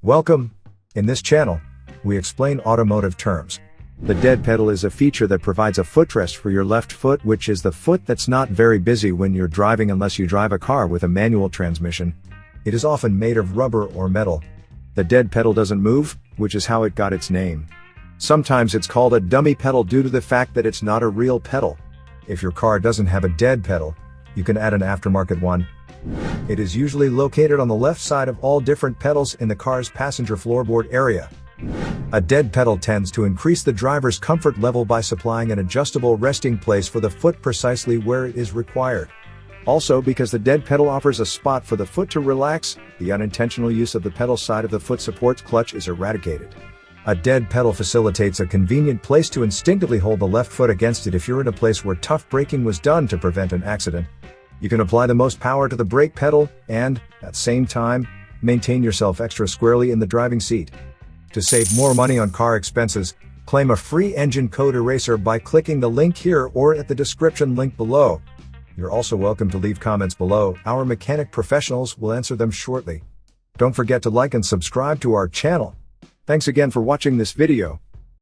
Welcome! In this channel, we explain automotive terms. The dead pedal is a feature that provides a footrest for your left foot, which is the foot that's not very busy when you're driving unless you drive a car with a manual transmission. It is often made of rubber or metal. The dead pedal doesn't move, which is how it got its name. Sometimes it's called a dummy pedal due to the fact that it's not a real pedal. If your car doesn't have a dead pedal, you can add an aftermarket one. It is usually located on the left side of all different pedals in the car's passenger floorboard area. A dead pedal tends to increase the driver's comfort level by supplying an adjustable resting place for the foot precisely where it is required. Also, because the dead pedal offers a spot for the foot to relax, the unintentional use of the pedal side of the foot supports clutch is eradicated. A dead pedal facilitates a convenient place to instinctively hold the left foot against it if you're in a place where tough braking was done to prevent an accident. You can apply the most power to the brake pedal and, at the same time, maintain yourself extra squarely in the driving seat. To save more money on car expenses, claim a free engine code eraser by clicking the link here or at the description link below. You're also welcome to leave comments below. Our mechanic professionals will answer them shortly. Don't forget to like and subscribe to our channel. Thanks again for watching this video.